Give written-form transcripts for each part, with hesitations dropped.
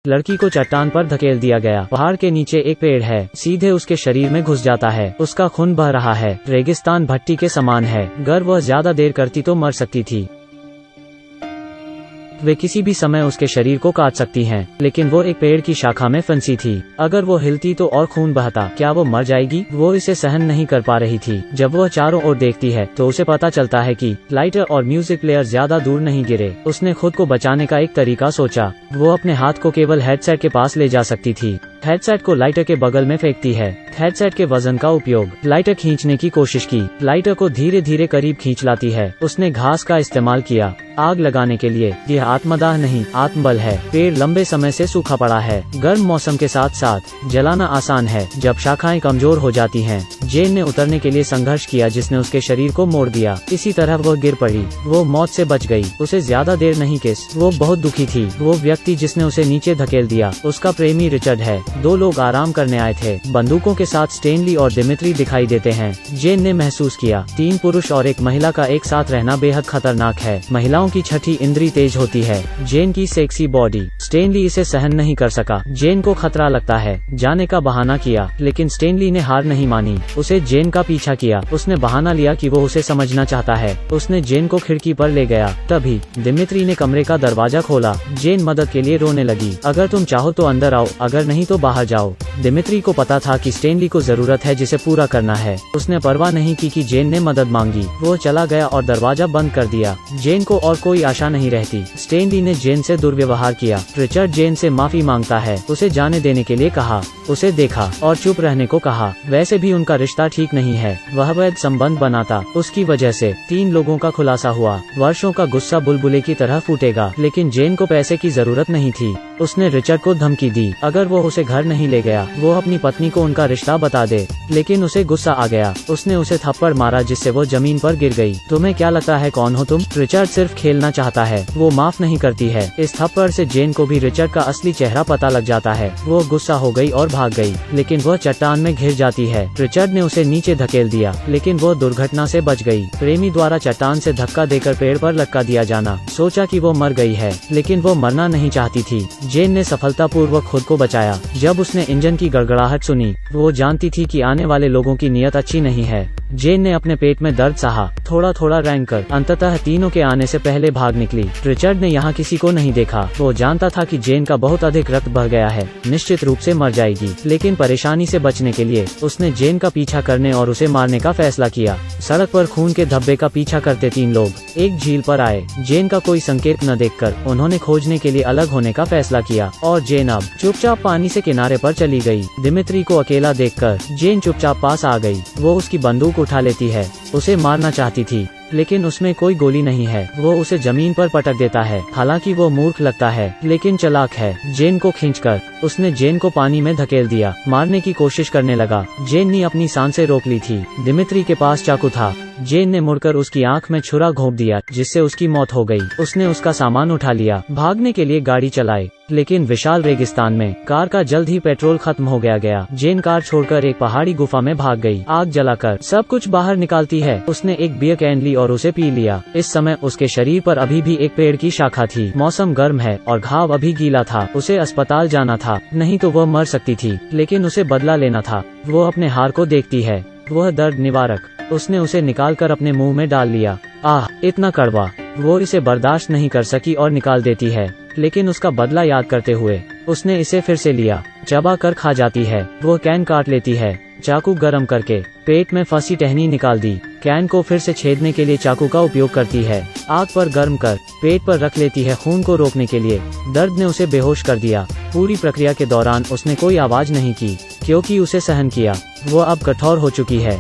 लड़की को चट्टान पर धकेल दिया गया। पहाड़ के नीचे एक पेड़ है, सीधे उसके शरीर में घुस जाता है। उसका खून बह रहा है, रेगिस्तान भट्टी के समान है। अगर वह ज्यादा देर करती तो मर सकती थी। वे किसी भी समय उसके शरीर को काट सकती हैं, लेकिन वो एक पेड़ की शाखा में फंसी थी। अगर वो हिलती तो और खून बहता। क्या वो मर जाएगी? वो इसे सहन नहीं कर पा रही थी। जब वह चारों ओर देखती है तो उसे पता चलता है कि लाइटर और म्यूजिक प्लेयर ज्यादा दूर नहीं गिरे। उसने खुद को बचाने का एक तरीका सोचा। वो अपने हाथ को केवल हेडसेट के पास ले जा सकती थी। हेडसेट को लाइटर के बगल में फेंकती है। हेडसेट के वजन का उपयोग लाइटर खींचने की कोशिश की। लाइटर को धीरे धीरे करीब खींच लाती है। उसने घास का इस्तेमाल किया आग लगाने के लिए। यह आत्मदाह नहीं, आत्मबल है। पेड़ लंबे समय से सूखा पड़ा है। गर्म मौसम के साथ साथ जलाना आसान है जब शाखाएं कमजोर हो जाती हैं। जेन ने उतरने के लिए संघर्ष किया, जिसने उसके शरीर को मोड़ दिया। इसी तरह वह गिर पड़ी। वो मौत से बच गई। उसे ज्यादा देर नहीं किस। वो बहुत दुखी थी। वो व्यक्ति जिसने उसे नीचे धकेल दिया उसका प्रेमी रिचर्ड है। दो लोग आराम करने आए थे। बंदूकों के साथ स्टेनली और दिमित्री दिखाई देते हैं। जेन ने महसूस किया 3 पुरुष और एक महिला का एक साथ रहना बेहद खतरनाक है। महिलाओं की छठी इंद्री तेज होती है। जेन की सेक्सी बॉडी। स्टेनली इसे सहन नहीं कर सका। जेन को खतरा लगता है। जाने का बहाना किया, लेकिन स्टेनली ने हार नहीं मानी। उसे जेन का पीछा किया। उसने बहाना लिया कि वो उसे समझना चाहता है। उसने जेन को खिड़की पर ले गया। तभी दिमित्री ने कमरे का दरवाजा खोला। जेन मदद के लिए रोने लगी। अगर तुम चाहो तो अंदर आओ, अगर नहीं तो बाहर जाओ। दिमित्री को पता था कि स्टेनली को जरूरत है जिसे पूरा करना है। उसने परवाह नहीं की कि जेन ने मदद मांगी। वो चला गया और दरवाजा बंद कर दिया। जेन को और कोई आशा नहीं रहती। स्टेनली ने जेन से दुर्व्यवहार किया। रिचर्ड जेन से माफी मांगता है। उसे जाने देने के लिए कहा। उसे देखा और चुप रहने को कहा। वैसे भी उनका रिश्ता ठीक नहीं है। वह वैध संबंध बनाता। उसकी वजह से 3 लोगों का खुलासा हुआ। वर्षों का गुस्सा बुलबुले की तरह फूटेगा। लेकिन जेन को पैसे की जरूरत नहीं थी। उसने रिचर्ड को धमकी दी, अगर वो उसे घर नहीं ले गया वो अपनी पत्नी को उनका रिश्ता बता दे। लेकिन उसे गुस्सा आ गया। उसने उसे थप्पड़ मारा, जिससे वो जमीन पर गिर गई। तुम्हें क्या लगता है कौन हो तुम? रिचर्ड सिर्फ खेलना चाहता है। वो माफ नहीं करती है। इस थप्पड़ से जेन को भी रिचर्ड का असली चेहरा पता लग जाता है। वो गुस्सा हो गई और भाग गई, लेकिन वह चट्टान में घिर जाती है। रिचर्ड ने उसे नीचे धकेल दिया, लेकिन वो दुर्घटना से बच गई। प्रेमी द्वारा चट्टान से धक्का देकर पेड़ पर लटका दिया जाना। सोचा कि वो मर गई है, लेकिन वो मरना नहीं चाहती थी। जेन ने सफलतापूर्वक खुद को बचाया। जब उसने इंजन की गड़गड़ाहट सुनी, वो जानती थी कि आने वाले लोगों की नीयत अच्छी नहीं है। जेन ने अपने पेट में दर्द सहा, थोड़ा थोड़ा रैंक कर अंततः तीनों के आने से पहले भाग निकली। रिचर्ड ने यहाँ किसी को नहीं देखा। वो जानता था कि जेन का बहुत अधिक रक्त बह गया है, निश्चित रूप से मर जाएगी। लेकिन परेशानी से बचने के लिए उसने जेन का पीछा करने और उसे मारने का फैसला किया। सड़क पर खून के धब्बे का पीछा करते 3 लोग एक झील पर आए। जेन का कोई संकेत न देखकर उन्होंने खोजने के लिए अलग होने का फैसला किया और जेन अब चुपचाप पानी से किनारे पर चली गई। दिमित्री को अकेला देखकर जेन चुपचाप पास आ गई। वो उसकी बंदूक उठा लेती है। उसे मारना चाहती थी, लेकिन उसमें कोई गोली नहीं है। वो उसे जमीन पर पटक देता है। हालांकि वो मूर्ख लगता है, लेकिन चालाक है। जेन को खींचकर उसने जेन को पानी में धकेल दिया। मारने की कोशिश करने लगा। जेन ने अपनी सांसें रोक ली थी। दिमित्री के पास चाकू था। जेन ने मुड़कर उसकी आंख में छुरा घोंप दिया, जिससे उसकी मौत हो गई। उसने उसका सामान उठा लिया। भागने के लिए गाड़ी चलाई, लेकिन विशाल रेगिस्तान में कार का जल्द ही पेट्रोल खत्म हो गया। जेन कार छोड़कर एक पहाड़ी गुफा में भाग गई। आग जलाकर सब कुछ बाहर निकालती है। उसने एक बियर कैन ली और उसे पी लिया। इस समय उसके शरीर पर अभी भी एक पेड़ की शाखा थी। मौसम गर्म है और घाव अभी गीला था। उसे अस्पताल जाना था, नहीं तो वह मर सकती थी। लेकिन उसे बदला लेना था। वो अपने हार को देखती है। वह दर्द निवारक। उसने उसे निकालकर अपने मुंह में डाल लिया। आह, इतना कड़वा। वो इसे बर्दाश्त नहीं कर सकी और निकाल देती है। लेकिन उसका बदला याद करते हुए उसने इसे फिर से लिया। चबा कर खा जाती है। वो कैन काट लेती है। चाकू गरम करके पेट में फंसी टहनी निकाल दी। कैन को फिर से छेदने के लिए चाकू का उपयोग करती है। आग पर गर्म कर पेट पर रख लेती है खून को रोकने के लिए। दर्द ने उसे बेहोश कर दिया। पूरी प्रक्रिया के दौरान उसने कोई आवाज नहीं की, क्योंकि उसे सहन किया। वो अब कठोर हो चुकी है।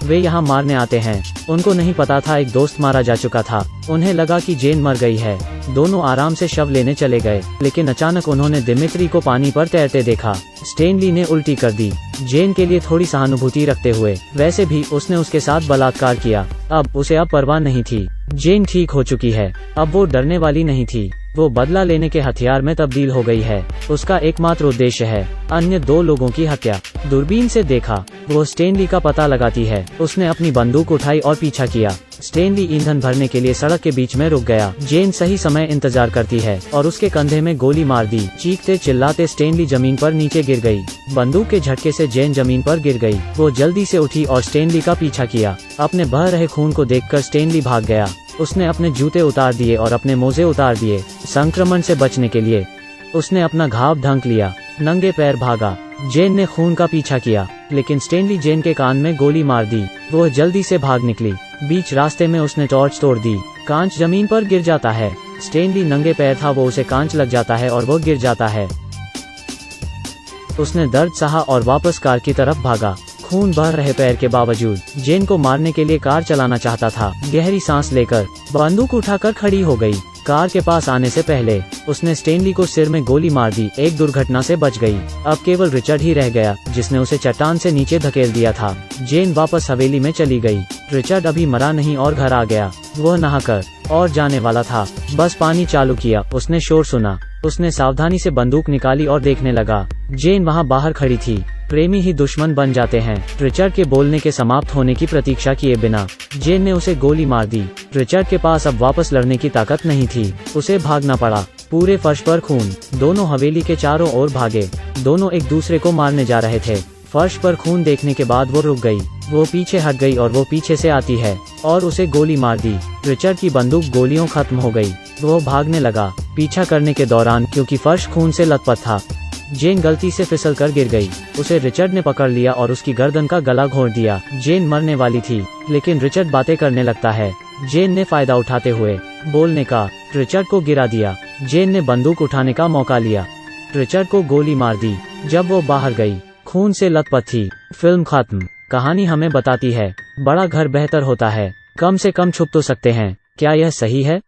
वे यहाँ मारने आते हैं। उनको नहीं पता था एक दोस्त मारा जा चुका था। उन्हें लगा कि जेन मर गई है। दोनों आराम से शव लेने चले गए, लेकिन अचानक उन्होंने दिमित्री को पानी पर तैरते देखा। स्टेनली ने उल्टी कर दी, जेन के लिए थोड़ी सहानुभूति रखते हुए। वैसे भी उसने उसके साथ बलात्कार किया। अब उसे अब परवाह नहीं थी। जेन ठीक हो चुकी है। अब वो डरने वाली नहीं थी। वो बदला लेने के हथियार में तब्दील हो गई है। उसका एकमात्र उद्देश्य है अन्य 2 लोगों की हत्या। दूरबीन से देखा, वो स्टेनली का पता लगाती है। उसने अपनी बंदूक उठाई और पीछा किया। स्टेनली ईंधन भरने के लिए सड़क के बीच में रुक गया। जेन सही समय इंतजार करती है और उसके कंधे में गोली मार दी। चीखते चिल्लाते स्टेनली जमीन पर नीचे गिर गई। बंदूक के झटके से जेन जमीन पर गिर गई। वो जल्दी से उठी और स्टेनली का पीछा किया। अपने बह रहे खून को देखकर स्टेनली भाग गया। उसने अपने जूते उतार दिए और अपने मोजे उतार दिए। संक्रमण से बचने के लिए उसने अपना घाव ढंक लिया। नंगे पैर भागा। जेन ने खून का पीछा किया, लेकिन स्टेनली जेन के कान में गोली मार दी। वो जल्दी से भाग निकली। बीच रास्ते में उसने टॉर्च तोड़ दी। कांच जमीन पर गिर जाता है। स्टेनली नंगे पैर था, वो उसे कांच लग जाता है और वो गिर जाता है। उसने दर्द सहा और वापस कार की तरफ भागा। खून बह रहे पैर के बावजूद जेन को मारने के लिए कार चलाना चाहता था। गहरी सांस लेकर बंदूक उठाकर खड़ी हो गई। कार के पास आने से पहले उसने स्टेनली को सिर में गोली मार दी। एक दुर्घटना से बच गई। अब केवल रिचर्ड ही रह गया, जिसने उसे चट्टान से नीचे धकेल दिया था। जेन वापस हवेली में चली गई। रिचर्ड अभी मरा नहीं और घर आ गया। वह नहाकर और जाने वाला था, बस पानी चालू किया। उसने शोर सुना। उसने सावधानी से बंदूक निकाली और देखने लगा। जेन वहाँ बाहर खड़ी थी। प्रेमी ही दुश्मन बन जाते हैं। रिचर्ड के बोलने के समाप्त होने की प्रतीक्षा किए बिना जेन ने उसे गोली मार दी। रिचर्ड के पास अब वापस लड़ने की ताकत नहीं थी। उसे भागना पड़ा। पूरे फर्श पर खून। दोनों हवेली के चारों ओर भागे। दोनों एक दूसरे को मारने जा रहे थे। फर्श पर खून देखने के बाद वो रुक गई। वो पीछे हट गई और वो पीछे से आती है और उसे गोली मार दी। रिचर्ड की बंदूक गोलियों खत्म हो गई। वो भागने लगा पीछा करने के दौरान, क्योंकि फर्श खून से लथपथ था। जेन गलती से फिसल कर गिर गई। उसे रिचर्ड ने पकड़ लिया और उसकी गर्दन का गला घोंट दिया। जेन मरने वाली थी, लेकिन रिचर्ड बातें करने लगता है। जेन ने फायदा उठाते हुए बोलने का रिचर्ड को गिरा दिया। जेन ने बंदूक उठाने का मौका लिया। रिचर्ड को गोली मार दी। जब वो बाहर गई, खून से लथपथ थी। फिल्म खत्म। कहानी हमें बताती है, बड़ा घर बेहतर होता है। कम से कम छुप तो सकते हैं। क्या यह सही है?